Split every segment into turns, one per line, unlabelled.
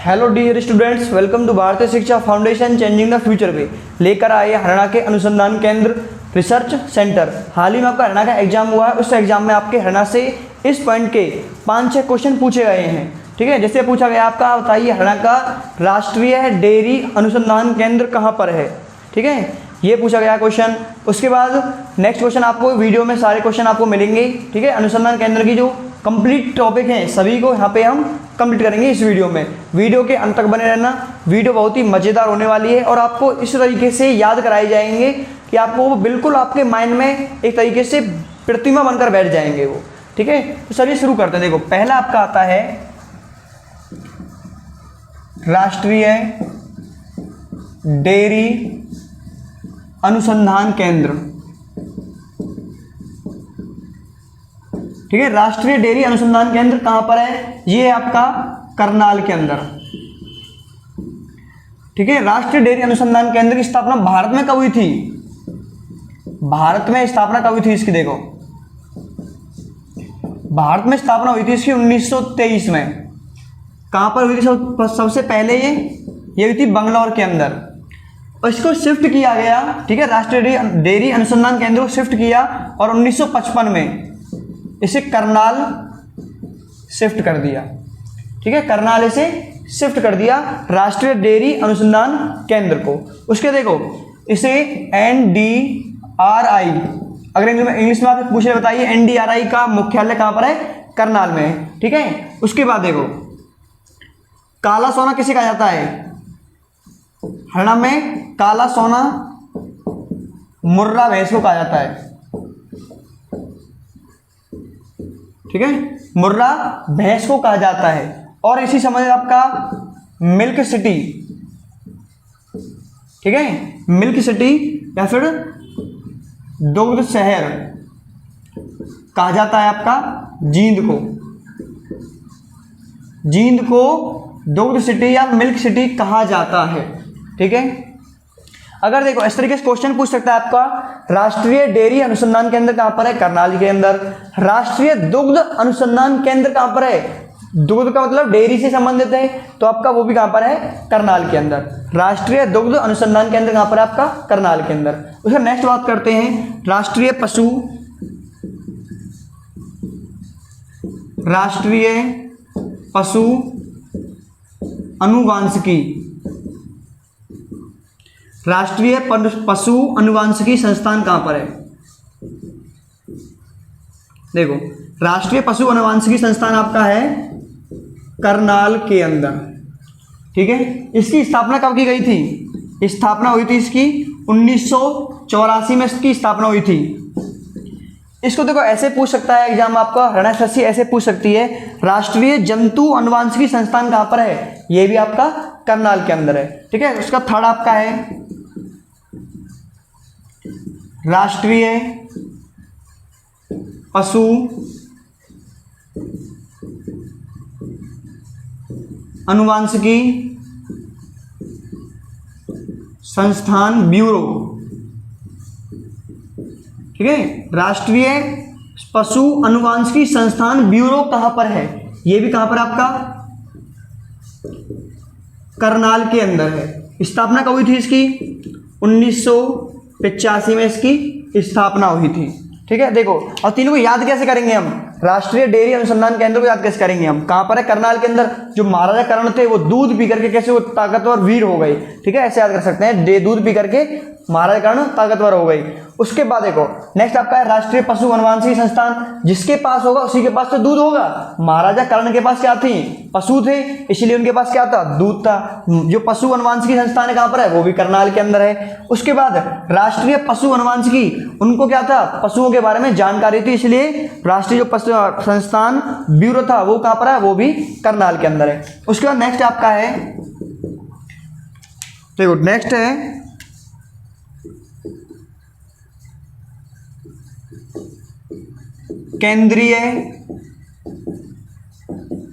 Hello dear students, welcome to Bharatiya Shiksha foundation changing the future way. लेकर आए हरियाणा के अनुसंधान केंद्र रिसर्च सेंटर। हाल ही में आपका हरियाणा का एग्जाम हुआ है। उस एग्जाम में आपके हरियाणा से इस पॉइंट के 5-6 क्वेश्चन पूछे गए हैं। ठीक है, जैसे पूछा गया आपका, बताइए हरियाणा का राष्ट्रीय डेयरी अनुसंधान केंद्र कहाँ पर है। ठीक है, ये पूछा गया क्वेश्चन। उसके बाद नेक्स्ट क्वेश्चन आपको वीडियो में सारे क्वेश्चन आपको मिलेंगे। ठीक है, अनुसंधान केंद्र की जो कंप्लीट टॉपिक हैं सभी को यहाँ पे हम कंप्लीट करेंगे इस वीडियो में। वीडियो के अंत तक बने रहना, वीडियो बहुत ही मज़ेदार होने वाली है और आपको इस तरीके से याद कराए जाएंगे कि आपको वो बिल्कुल आपके माइंड में एक तरीके से प्रतिमा बनकर बैठ जाएंगे वो। ठीक है, तो चलिए शुरू करते हैं। देखो, पहला आपका आता है राष्ट्रीय डेयरी अनुसंधान केंद्र। ठीक है, राष्ट्रीय डेयरी अनुसंधान केंद्र कहां पर है? ये है आपका करनाल के अंदर। ठीक है, राष्ट्रीय डेयरी अनुसंधान केंद्र की स्थापना भारत में कब हुई थी? भारत में स्थापना कब हुई थी इसकी? देखो, भारत में स्थापना हुई थी इसकी 1923 में। कहां पर हुई थी? सबसे पहले ये हुई थी बंगलौर के अंदर और इसको शिफ्ट किया गया। ठीक है, राष्ट्रीय डेयरी अनुसंधान केंद्र को शिफ्ट किया और 1955 में इसे करनाल शिफ्ट कर दिया। ठीक है, करनाल इसे शिफ्ट कर दिया राष्ट्रीय डेयरी अनुसंधान केंद्र को। उसके देखो, इसे NDRI, अगर इंग्लिश में आप पूछे बताइए NDRI का मुख्यालय कहां पर है? करनाल में है। ठीक है, उसके बाद देखो, काला सोना किसे कहा जाता है? हरियाणा में काला सोना मुर्रा भैंस को कहा जाता है। ठीक है, मुर्रा भैंस को कहा जाता है। और इसी समय आपका मिल्क सिटी, ठीक है, मिल्क सिटी या फिर दुग्ध शहर कहा जाता है आपका जींद को। जींद को दुग्ध सिटी या मिल्क सिटी कहा जाता है। ठीक है, अगर देखो इस तरीके से क्वेश्चन पूछ सकता है आपका, राष्ट्रीय डेयरी अनुसंधान केंद्र कहां पर है? करनाल के अंदर। राष्ट्रीय दुग्ध अनुसंधान केंद्र कहां पर है? दुग्ध का मतलब डेयरी से संबंधित है, तो आपका वो भी कहां पर है? करनाल के अंदर। राष्ट्रीय दुग्ध अनुसंधान केंद्र कहां पर है आपका? करनाल के अंदर। उसका नेक्स्ट बात करते हैं राष्ट्रीय पशु अनुवांशिकी। राष्ट्रीय पशु अनुवांशिकी संस्थान कहां पर है? देखो, राष्ट्रीय पशु अनुवांशिकी संस्थान आपका है करनाल के अंदर। ठीक है, इसकी स्थापना कब की गई थी? स्थापना हुई थी इसकी 1984 में इसकी स्थापना हुई थी। इसको देखो ऐसे पूछ सकता है एग्जाम आपका, हरियाणा एसएससी ऐसे पूछ सकती है, राष्ट्रीय जंतु अनुवांशिकी संस्थान कहां पर है? ये भी आपका करनाल के अंदर है। ठीक है, उसका थर्ड आपका है राष्ट्रीय पशु अनुवांशिकी संस्थान ब्यूरो। ठीक है, राष्ट्रीय पशु अनुवांशिकी संस्थान ब्यूरो कहां पर है? यह भी कहां पर आपका करनाल के अंदर है। स्थापना कब हुई थी इसकी? 1985 में इसकी स्थापना हुई थी। ठीक है, देखो, और तीनों को याद कैसे करेंगे हम? राष्ट्रीय डेयरी अनुसंधान केंद्र को याद कैसे करेंगे हम? कहां पर है? करनाल के अंदर। जो महाराजा कर्ण थे वो दूध पी करके कैसे वो ताकतवर वीर हो गए। ठीक है, ऐसे याद कर सकते हैं, दूध पी करके महाराजा कर्ण ताकतवर हो गई। उसके बाद देखो नेक्स्ट आपका है राष्ट्रीय पशु अनुवांशिकी संस्थान। जिसके पास होगा उसी के पास तो दूध होगा। महाराजा कर्ण के पास क्या थी? पशु थे, इसलिए उनके पास क्या था? दूध था। जो पशु अनुवांशिकी संस्थान है कहां पर है? वो भी करनाल के अंदर है। उसके बाद राष्ट्रीय पशु अनुवांशिकी, उनको क्या था? पशुओं के बारे में जानकारी थी, इसलिए राष्ट्रीय जो पशु संस्थान ब्यूरो था वो कहां पर है? वो भी करनाल के अंदर है। उसके बाद नेक्स्ट आपका है, देखो नेक्स्ट है केंद्रीय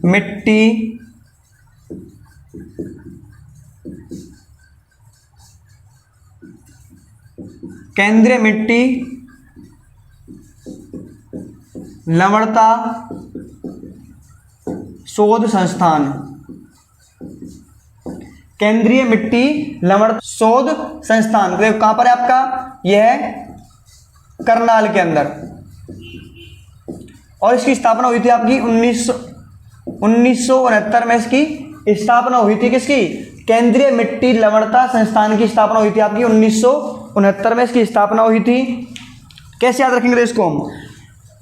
मिट्टी लवणता शोध संस्थान। केंद्रीय मिट्टी लवण शोध संस्थान, तो कहां पर है आपका, यह है करनाल के अंदर, और इसकी स्थापना हुई थी आपकी 1969 में इसकी स्थापना हुई थी। किसकी, केंद्रीय मिट्टी लवणता संस्थान की स्थापना हुई थी आपकी 1969 में इसकी स्थापना हुई थी। कैसे याद रखेंगे इसको हम,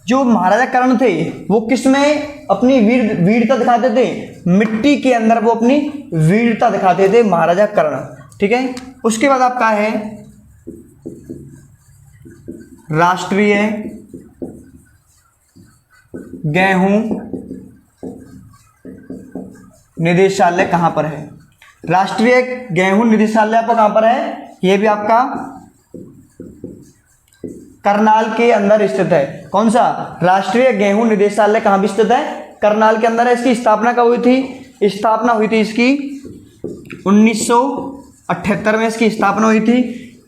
जो महाराजा कर्ण थे वो किसमें अपनी वीरता दिखाते थे, मिट्टी के अंदर वो अपनी वीरता दिखाते थे महाराजा कर्ण। ठीक है, उसके बाद आपका है राष्ट्रीय गेहूं निदेशालय कहां पर है, राष्ट्रीय गेहूं निदेशालय आपका कहां पर है, यह भी आपका करनाल के अंदर स्थित है। कौन सा, राष्ट्रीय गेहूं निदेशालय कहां भी स्थित है, करनाल के अंदर है। इसकी स्थापना कब हुई थी, स्थापना हुई थी इसकी 1978 में इसकी स्थापना हुई थी।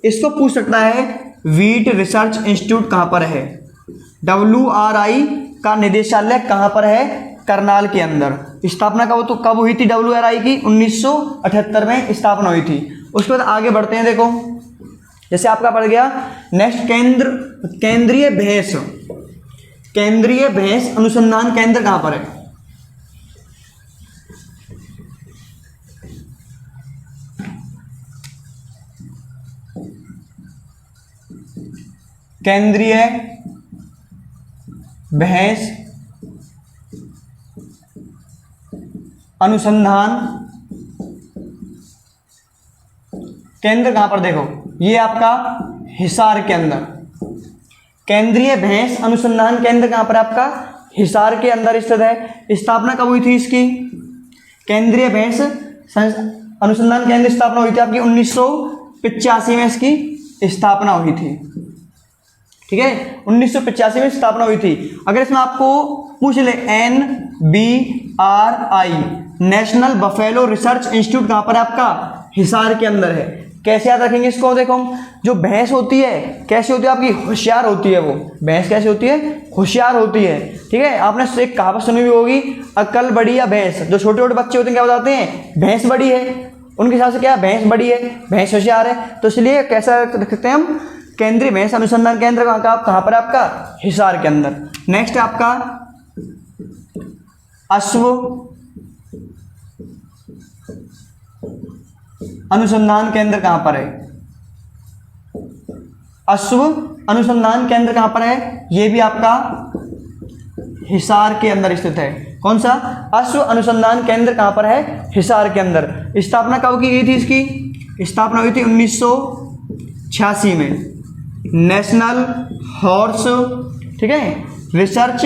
इसको पूछ सकता है वीट रिसर्च इंस्टीट्यूट कहां पर है, WRI का निदेशालय कहां पर है, करनाल के अंदर। स्थापना कब हुई थी WRI की, 1978 में स्थापना हुई थी। उसके बाद आगे बढ़ते हैं, देखो जैसे आपका पड़ गया नेक्स्ट केंद्रीय भैंस अनुसंधान केंद्र कहां पर है, केंद्रीय भैंस अनुसंधान केंद्र कहां पर, देखो ये आपका हिसार के अंदर, केंद्रीय भैंस अनुसंधान केंद्र कहां पर आपका, हिसार के अंदर स्थित है। स्थापना कब हुई थी इसकी, केंद्रीय भैंस अनुसंधान केंद्र स्थापना हुई थी आपकी 1985 में इसकी स्थापना हुई थी। ठीक है, 1985 में स्थापना हुई थी। अगर इसमें आपको पूछ ले NBRI national buffalo research institute कहां पर है आपका, हिसार के अंदर है। कैसे याद रखेंगे इसको, देखो जो भैंस होती है कैसे होती है आपकी, होशियार होती है। वो भैंस कैसे होती है, होशियार होती है। ठीक है, आपने एक कहावत सुनी भी होगी, अकल बड़ी या भैंस। जो छोटे छोटे बच्चे होते हैं क्या बताते हैं, भैंस बड़ी है, उनके हिसाब से क्या है, भैंस बड़ी है, भैंस होशियार है। तो इसलिए कैसा रखते हैं हम, केंद्रीय भैंस अनुसंधान केंद्र कहां पर आपका, हिसार के अंदर। नेक्स्ट है आपका अश्व अनुसंधान केंद्र कहां पर है, अश्व अनुसंधान केंद्र कहां पर है, यह भी आपका हिसार के अंदर स्थित है। कौन सा, अश्व अनुसंधान केंद्र कहां पर है, हिसार के अंदर। स्थापना कब की गई थी इसकी, स्थापना हुई थी 1986 में। नेशनल हॉर्स, ठीक है, रिसर्च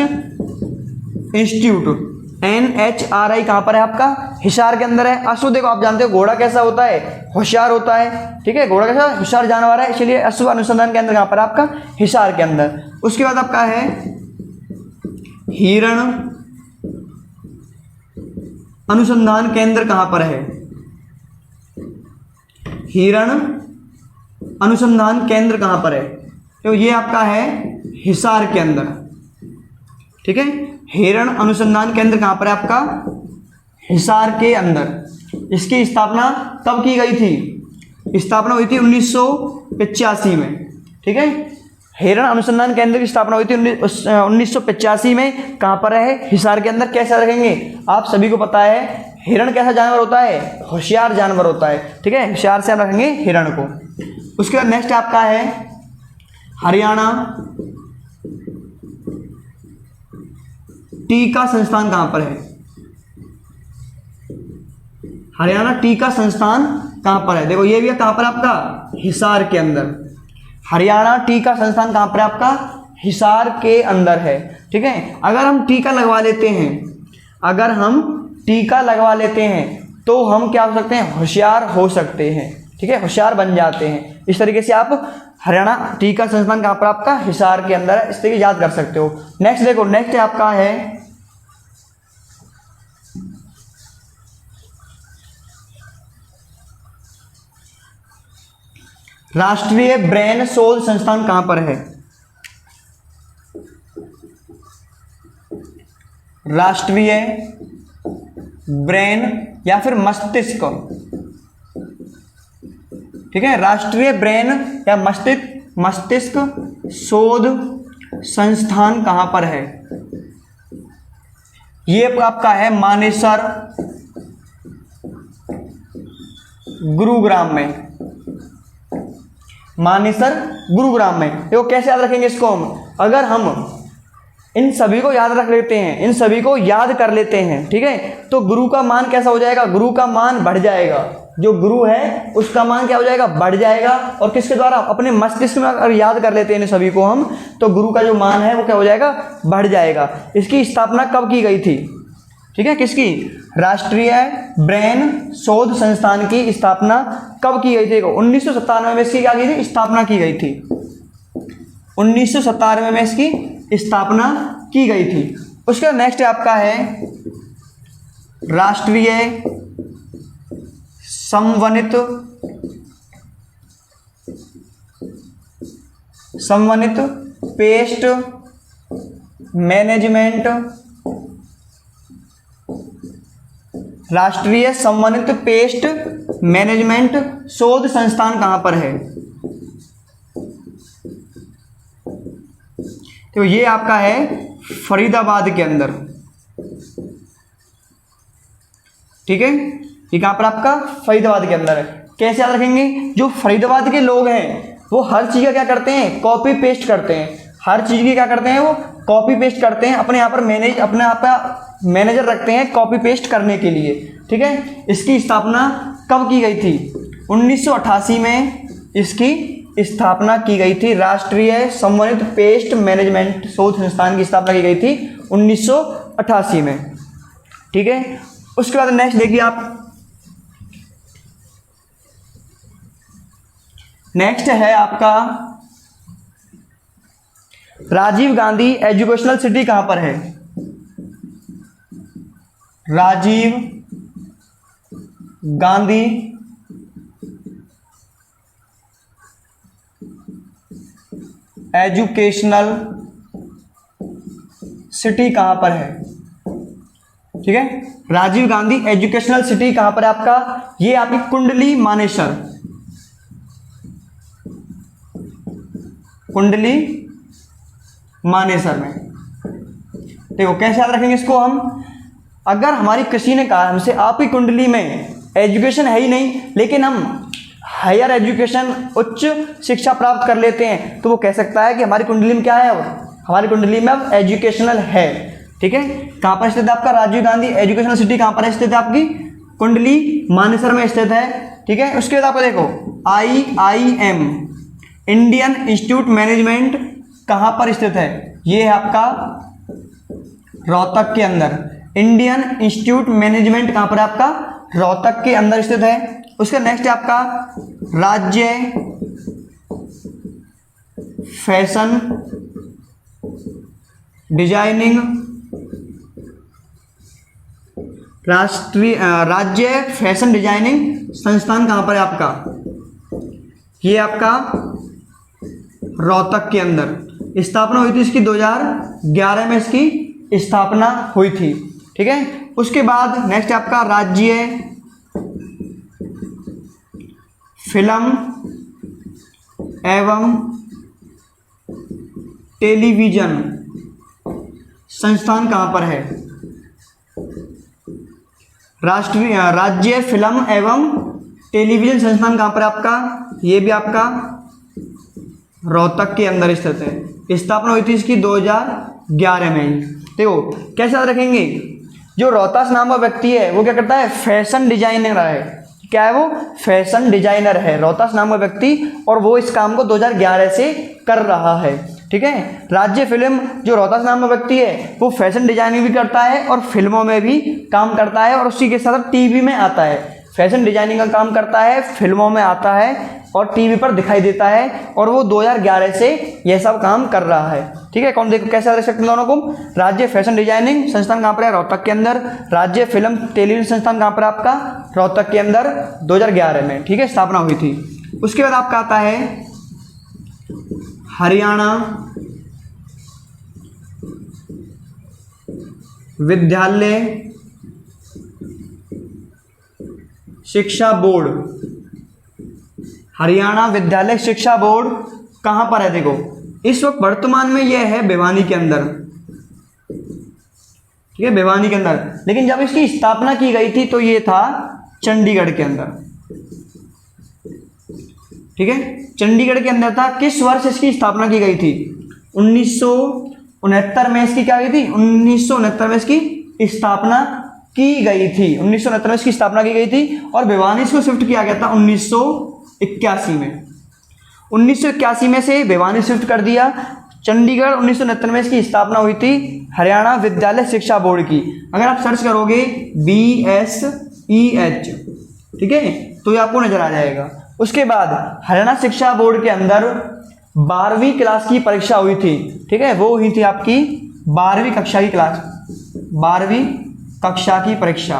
इंस्टीट्यूट NHRI कहां पर है आपका, हिसार के अंदर है। अश्व देखो आप जानते हो घोड़ा कैसा होता है, होशियार होता है। ठीक है, घोड़ा कैसा होशियार जानवर है, इसलिए अश्व अनुसंधान केंद्र कहां पर है आपका, हिसार के अंदर। उसके बाद आपका है हिरण अनुसंधान केंद्र कहां पर है, हिरण अनुसंधान केंद्र कहां पर है, तो ये आपका है हिसार के अंदर। ठीक है, हिरण अनुसंधान केंद्र कहां पर है आपका, हिसार के अंदर। इसकी स्थापना कब की गई थी, स्थापना हुई थी 1985 में। ठीक है, हिरण अनुसंधान केंद्र की स्थापना हुई थी 1985 में। कहां पर है, हिसार के अंदर। कैसे रखेंगे, आप सभी को पता है हिरण कैसा जानवर होता है, होशियार जानवर होता है। ठीक है, होशियार से हम रखेंगे हिरण को। उसके बाद नेक्स्ट आपका है हरियाणा टीका संस्थान कहां पर है, हरियाणा टीका संस्थान कहां पर है। देखो ये भी है कहां पर आपका, हिसार के अंदर। हरियाणा टीका संस्थान कहां पर है आपका, हिसार के अंदर है। ठीक है, अगर हम टीका लगवा लेते हैं, अगर हम टीका लगवा लेते हैं तो हम क्या हो सकते हैं, होशियार हो सकते हैं। ठीक है, होशियार बन जाते हैं। इस तरीके से आप हरियाणा टीका संस्थान कहां पर आपका, हिसार के अंदर है। इस तरीके याद कर सकते हो। नेक्स्ट देखो, नेक्स्ट आपका है राष्ट्रीय ब्रेन शोध संस्थान कहां पर है, राष्ट्रीय ब्रेन या फिर मस्तिष्क ठीक है। राष्ट्रीय ब्रेन या मस्तिष्क शोध संस्थान कहाँ पर है? ये आपका है मानेसर, गुरुग्राम में। मानेसर गुरुग्राम में। देखो कैसे याद रखेंगे इसको हम, अगर हम इन सभी को याद रख लेते हैं, इन सभी को याद कर लेते हैं, ठीक है, तो गुरु का मान कैसा हो जाएगा? गुरु का मान बढ़ जाएगा। जो गुरु है उसका मान क्या हो जाएगा? बढ़ जाएगा। और किसके द्वारा? अपने मस्तिष्क में अगर याद कर लेते हैं इन सभी को हम, तो गुरु का जो मान है वो क्या हो जाएगा? बढ़ जाएगा। इसकी स्थापना कब की गई थी? ठीक है, किसकी? राष्ट्रीय ब्रेन शोध संस्थान की स्थापना कब की गई थी? 1997 में इसकी क्या की थी? स्थापना की गई थी। 1997 में इसकी स्थापना की गई थी। उसके बाद नेक्स्ट आपका है राष्ट्रीय समन्वित पेस्ट मैनेजमेंट, राष्ट्रीय समन्वित पेस्ट मैनेजमेंट शोध संस्थान कहां पर है? तो ये आपका है फरीदाबाद के अंदर। ठीक है, ये कहां पर? आपका फरीदाबाद के अंदर है। कैसे याद रखेंगे? जो फरीदाबाद के लोग हैं वो हर चीज का क्या करते हैं? कॉपी पेस्ट करते हैं। हर चीज की क्या करते हैं? वो कॉपी पेस्ट करते हैं। अपने यहाँ पर अपने आप का मैनेजर रखते हैं कॉपी पेस्ट करने के लिए। ठीक है, इसकी स्थापना कब की गई थी? 1988 में इसकी स्थापना की गई थी। राष्ट्रीय समन्वित पेस्ट मैनेजमेंट शोध संस्थान की स्थापना की गई थी 1988 में। ठीक है, उसके बाद नेक्स्ट देखिए आप, नेक्स्ट है आपका राजीव गांधी एजुकेशनल सिटी कहां पर है? राजीव गांधी एजुकेशनल सिटी कहां पर है? ठीक है, राजीव गांधी एजुकेशनल सिटी कहां पर है आपका? ये आपकी कुंडली मानेसर, कुंडली मानेसर में। देखो कैसे याद रखेंगे इसको हम, अगर हमारी किसी ने कहा हमसे आपकी कुंडली में एजुकेशन है ही नहीं लेकिन हम हायर एजुकेशन उच्च शिक्षा प्राप्त कर लेते हैं, तो वो कह सकता है कि हमारी कुंडली में क्या है? हमारी कुंडली में अब एजुकेशनल है। ठीक है, कहां पर स्थित है आपका राजीव गांधी एजुकेशनल सिटी? कहां पर स्थित है आपकी? कुंडली मानेसर में स्थित है। ठीक है, उसके बाद आपको देखो IIM इंडियन इंस्टीट्यूट मैनेजमेंट कहां पर स्थित है? ये है आपका रोहतक के अंदर। इंडियन इंस्टीट्यूट मैनेजमेंट कहां पर है आपका? रोहतक के अंदर स्थित है। उसका नेक्स्ट है आपका राज्य फैशन डिजाइनिंग, राज्य फैशन डिजाइनिंग संस्थान कहां पर है आपका? ये आपका रोहतक के अंदर। स्थापना हुई थी इसकी 2011 में इसकी स्थापना हुई थी। ठीक है, उसके बाद नेक्स्ट है आपका राज्य फिल्म एवं टेलीविजन संस्थान कहां पर है? राज्य फिल्म एवं टेलीविजन संस्थान कहां पर है आपका? ये भी आपका रोहतक के अंदर स्थित है। स्थापना हुई थी इसकी 2011 में ही। देखो कैसे याद रखेंगे, जो रोहतास नाम का व्यक्ति है वो क्या करता है? फैशन डिजाइनर है। क्या है वो? फैशन डिजाइनर है रोहतास नाम का व्यक्ति, और वो इस काम को 2011 से कर रहा है। ठीक है, राज्य फिल्म, जो रोहतास नाम का व्यक्ति है वो फैशन डिजाइनिंग भी करता है और फिल्मों में भी काम करता है, और उसी के साथ टीवी में आता है। फैशन डिजाइनिंग का काम करता है, फिल्मों में आता है और टीवी पर दिखाई देता है, और वो 2011 से यह सब काम कर रहा है। ठीक है, कौन? देखो कैसे याद रख सकते हैं दोनों को। राज्य फैशन डिजाइनिंग संस्थान कहाँ पर है? रोहतक के अंदर। राज्य फिल्म टेलीविजन संस्थान कहाँ पर आपका? रोहतक के अंदर 2011 में। ठीक है, स्थापना हुई थी। उसके बाद आपका आता है हरियाणा विद्यालय शिक्षा बोर्ड। हरियाणा विद्यालय शिक्षा बोर्ड कहाँ पर है? देखो इस वक्त वर्तमान में यह है भिवानी के अंदर, ठीक है, भिवानी के अंदर। लेकिन जब इसकी स्थापना की गई थी तो ये था चंडीगढ़ के अंदर, ठीक है, चंडीगढ़ के अंदर था। किस वर्ष इसकी स्थापना की गई थी? 1969 में इसकी क्या हुई थी? 1969 में इसकी स्थापना की गई थी। 1969 में इसकी स्थापना की गई थी और भिवानी को शिफ्ट किया गया था 1981 में। 1981 में से भिवानी शिफ्ट कर दिया। चंडीगढ़ 1969 में इसकी स्थापना हुई थी हरियाणा विद्यालय शिक्षा बोर्ड की। अगर आप सर्च करोगे BSEH, ठीक है, तो ये आपको नजर आ जाएगा। उसके बाद हरियाणा शिक्षा बोर्ड के अंदर 12वीं क्लास की परीक्षा हुई थी, ठीक है, वो हुई थी आपकी 12वीं कक्षा की क्लास, 12वीं कक्षा की परीक्षा।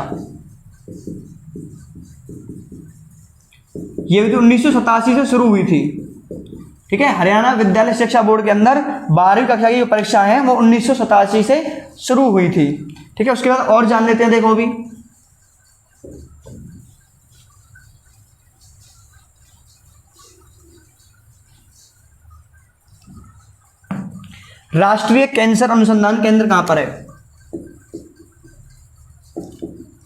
ये हुई थी 1987 से शुरू हुई थी, ठीक है। हरियाणा विद्यालय शिक्षा बोर्ड के अंदर 12वीं कक्षा की परीक्षा है वो 1987 से शुरू हुई थी, ठीक है। उसके बाद और जान लेते हैं, देखो अभी राष्ट्रीय कैंसर अनुसंधान केंद्र कहां पर है?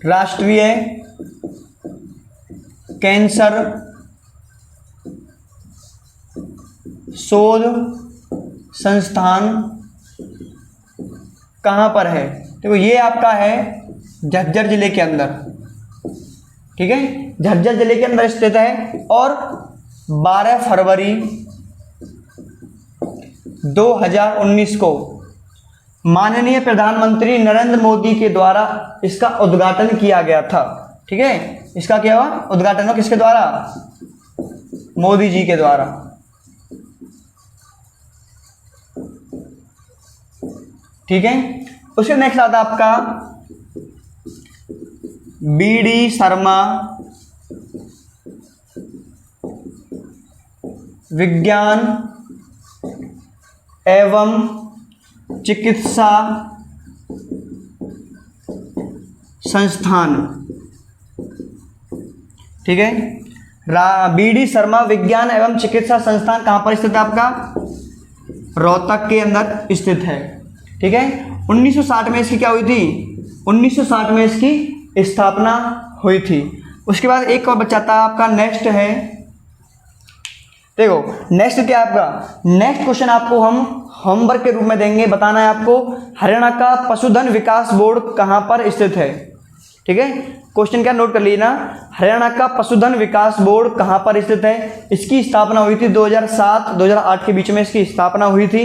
राष्ट्रीय कैंसर शोध संस्थान कहां पर है? देखो ये आपका है झज्जर जिले के अंदर, ठीक है, झज्जर जिले के अंदर स्थित है। और 12 फरवरी 2019 को माननीय प्रधानमंत्री नरेंद्र मोदी के द्वारा इसका उद्घाटन किया गया था, ठीक है। इसका क्या हुआ? उद्घाटन किसके द्वारा? मोदी जी के द्वारा, ठीक है। उसके नेक्स्ट आता आपका BD शर्मा विज्ञान एवं चिकित्सा संस्थान, ठीक है। BD शर्मा विज्ञान एवं चिकित्सा संस्थान कहां पर स्थित है? आपका रोहतक के अंदर स्थित है, ठीक है। 1960 में इसकी क्या हुई थी? 1960 में इसकी स्थापना हुई थी। उसके बाद एक और बच्चा था आपका, नेक्स्ट है, देखो नेक्स्ट क्या है आपका? नेक्स्ट क्वेश्चन आपको हम होमवर्क के रूप में देंगे। बताना है आपको हरियाणा का पशुधन विकास बोर्ड कहां पर स्थित है, ठीक है। क्वेश्चन क्या नोट कर लेना, हरियाणा का पशुधन विकास बोर्ड कहां पर स्थित है? इसकी स्थापना हुई थी 2007-2008 के बीच में इसकी स्थापना हुई थी।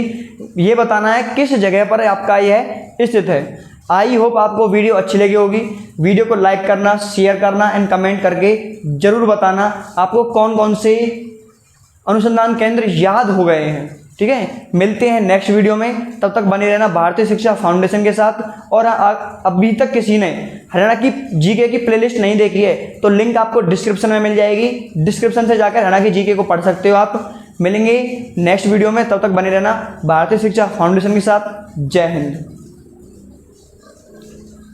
ये बताना है किस जगह पर आपका यह स्थित है। आई होप आपको वीडियो अच्छी लगी होगी। वीडियो को लाइक करना, शेयर करना एंड कमेंट करके जरूर बताना आपको कौन कौन से अनुसंधान केंद्र याद हो गए हैं, ठीक है। मिलते हैं नेक्स्ट वीडियो में, तब तक बने रहना भारतीय शिक्षा फाउंडेशन के साथ। और अभी तक किसी ने हरियाणा की जीके की प्लेलिस्ट नहीं देखी है तो लिंक आपको डिस्क्रिप्शन में मिल जाएगी, डिस्क्रिप्शन से जाकर हरियाणा की जीके को पढ़ सकते हो आप। मिलेंगे नेक्स्ट वीडियो में, तब तक बने रहना भारतीय शिक्षा फाउंडेशन के साथ। जय हिंद।